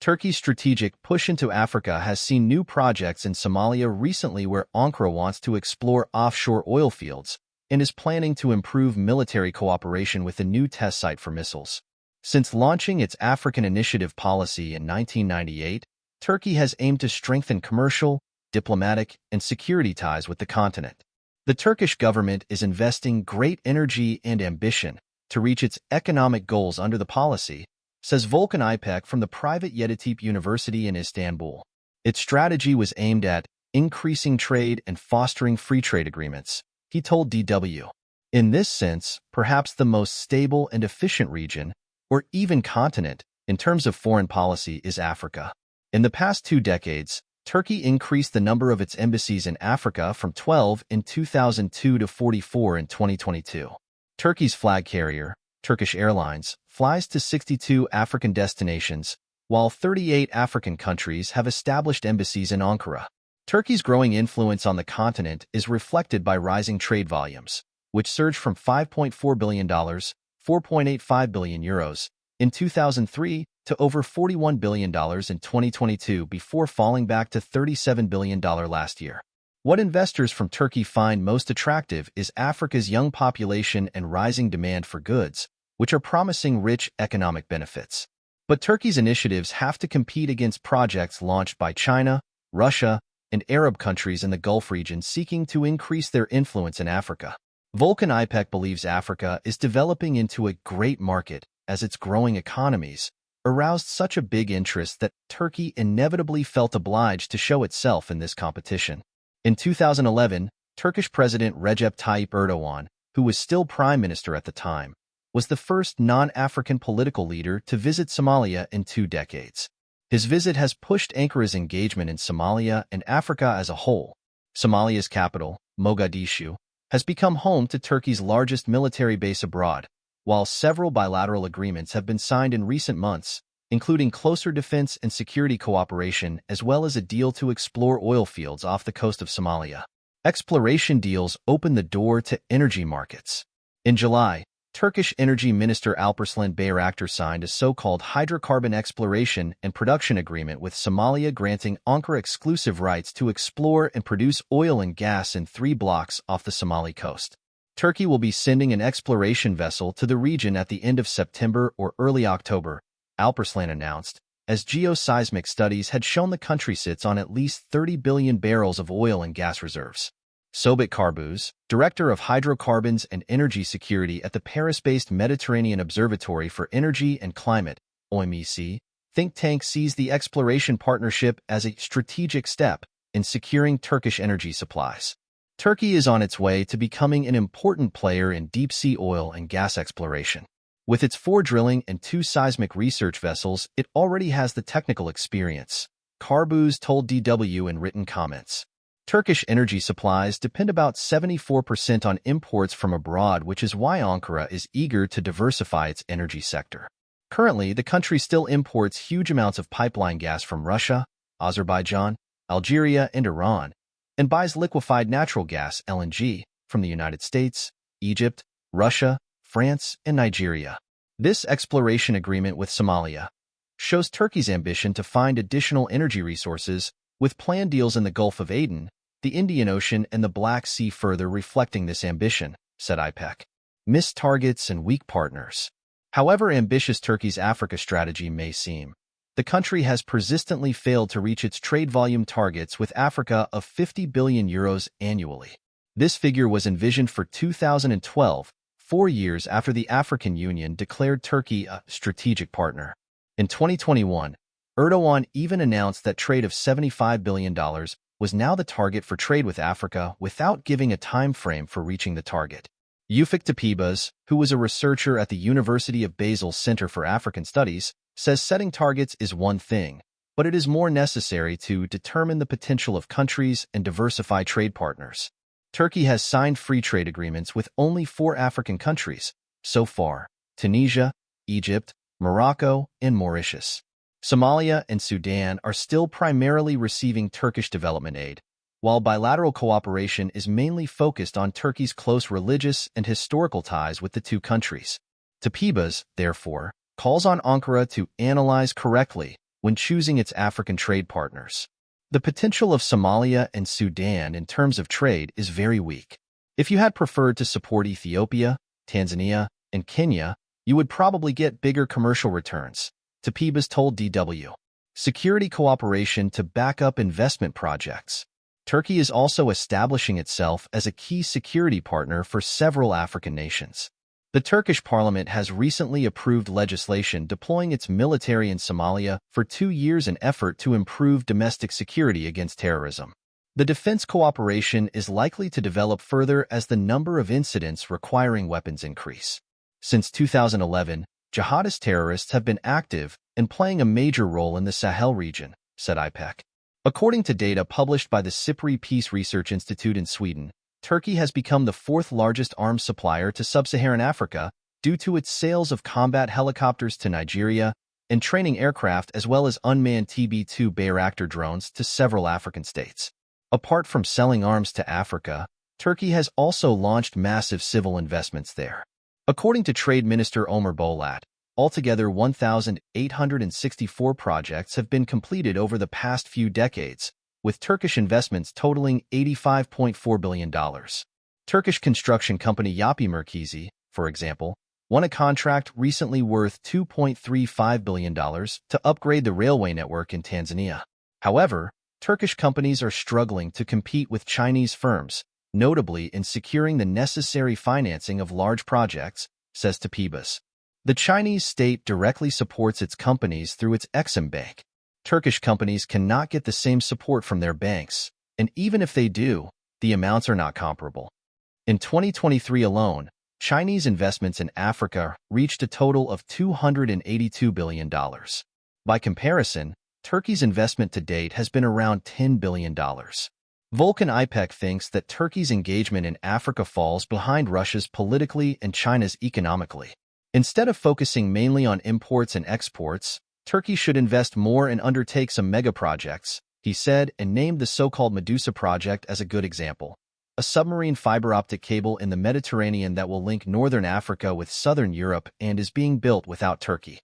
Turkey's strategic push into Africa has seen new projects in Somalia recently where Ankara wants to explore offshore oil fields and is planning to improve military cooperation with a new test site for missiles. Since launching its African Initiative policy in 1998, Turkey has aimed to strengthen commercial, diplomatic, and security ties with the continent. The Turkish government is investing great energy and ambition to reach its economic goals under the policy, says Volkan İpek from the private Yeditepe University in Istanbul. Its strategy was aimed at increasing trade and fostering free trade agreements, he told DW. In this sense, perhaps the most stable and efficient region, or even continent, in terms of foreign policy is Africa. In the past 2 decades, Turkey increased the number of its embassies in Africa from 12 in 2002 to 44 in 2022. Turkey's flag carrier, Turkish Airlines, flies to 62 African destinations, while 38 African countries have established embassies in Ankara. Turkey's growing influence on the continent is reflected by rising trade volumes, which surged from $5.4 billion, €4.85 billion, in 2003 to over $41 billion in 2022 before falling back to $37 billion last year. What investors from Turkey find most attractive is Africa's young population and rising demand for goods, which are promising rich economic benefits. But Turkey's initiatives have to compete against projects launched by China, Russia, and Arab countries in the Gulf region seeking to increase their influence in Africa. Volkan İpek believes Africa is developing into a great market as its growing economies aroused such a big interest that Turkey inevitably felt obliged to show itself in this competition. In 2011, Turkish President Recep Tayyip Erdogan, who was still prime minister at the time, was the first non-African political leader to visit Somalia in 2 decades. His visit has pushed Ankara's engagement in Somalia and Africa as a whole. Somalia's capital, Mogadishu, has become home to Turkey's largest military base abroad, while several bilateral agreements have been signed in recent months, including closer defense and security cooperation as well as a deal to explore oil fields off the coast of Somalia. Exploration deals open the door to energy markets. In July, Turkish Energy Minister Alparslan Bayraktar signed a so-called hydrocarbon exploration and production agreement with Somalia, granting Ankara exclusive rights to explore and produce oil and gas in 3 blocks off the Somali coast. Turkey will be sending an exploration vessel to the region at the end of September or early October, Alparslan announced, as geoseismic studies had shown the country sits on at least 30 billion barrels of oil and gas reserves. Sobit Karbuz, director of hydrocarbons and energy security at the Paris-based Mediterranean Observatory for Energy and Climate, OMEC, think tank, sees the exploration partnership as a strategic step in securing Turkish energy supplies. Turkey is on its way to becoming an important player in deep-sea oil and gas exploration. With its 4 drilling and 2 seismic research vessels, it already has the technical experience, Karbuz told DW in written comments. Turkish energy supplies depend about 74% on imports from abroad, which is why Ankara is eager to diversify its energy sector. Currently, the country still imports huge amounts of pipeline gas from Russia, Azerbaijan, Algeria, and Iran, and buys liquefied natural gas (LNG) from the United States, Egypt, Russia, France, and Nigeria. This exploration agreement with Somalia shows Turkey's ambition to find additional energy resources, with planned deals in the Gulf of Aden, the Indian Ocean, and the Black Sea further reflecting this ambition, said İpek. Missed targets and weak partners. However ambitious Turkey's Africa strategy may seem, the country has persistently failed to reach its trade volume targets with Africa of €50 billion annually. This figure was envisioned for 2012, 4 years after the African Union declared Turkey a strategic partner. In 2021, Erdogan even announced that trade of $75 billion was now the target for trade with Africa without giving a time frame for reaching the target. Ufuk Tapibas, who was a researcher at the University of Basel's Center for African Studies, says setting targets is one thing, but it is more necessary to determine the potential of countries and diversify trade partners. Turkey has signed free trade agreements with only 4 African countries so far: Tunisia, Egypt, Morocco, and Mauritius. Somalia and Sudan are still primarily receiving Turkish development aid, while bilateral cooperation is mainly focused on Turkey's close religious and historical ties with the 2 countries. Tapibas, therefore, calls on Ankara to analyze correctly when choosing its African trade partners. The potential of Somalia and Sudan in terms of trade is very weak. If you had preferred to support Ethiopia, Tanzania, and Kenya, you would probably get bigger commercial returns, Tapibas told DW. Security cooperation to back up investment projects. Turkey is also establishing itself as a key security partner for several African nations. The Turkish parliament has recently approved legislation deploying its military in Somalia for 2 years in effort to improve domestic security against terrorism. The defense cooperation is likely to develop further as the number of incidents requiring weapons increase. Since 2011, jihadist terrorists have been active and playing a major role in the Sahel region, said IPEC. According to data published by the SIPRI Peace Research Institute in Sweden, Turkey has become the fourth largest arms supplier to sub-Saharan Africa due to its sales of combat helicopters to Nigeria and training aircraft as well as unmanned TB2 Bayraktar drones to several African states. Apart from selling arms to Africa, Turkey has also launched massive civil investments there. According to Trade Minister Ömer Bolat, altogether 1,864 projects have been completed over the past few decades, with Turkish investments totaling $85.4 billion. Turkish construction company Yapı Merkezi, for example, won a contract recently worth $2.35 billion to upgrade the railway network in Tanzania. However, Turkish companies are struggling to compete with Chinese firms, notably in securing the necessary financing of large projects, says Tapibas. The Chinese state directly supports its companies through its Exim Bank. Turkish companies cannot get the same support from their banks, and even if they do, the amounts are not comparable. In 2023 alone, Chinese investments in Africa reached a total of $282 billion. By comparison, Turkey's investment to date has been around $10 billion. Volkan İpek thinks that Turkey's engagement in Africa falls behind Russia's politically and China's economically. Instead of focusing mainly on imports and exports, Turkey should invest more and undertake some mega projects, he said, and named the so-called Medusa project as a good example. A submarine fiber optic cable in the Mediterranean that will link northern Africa with southern Europe and is being built without Turkey.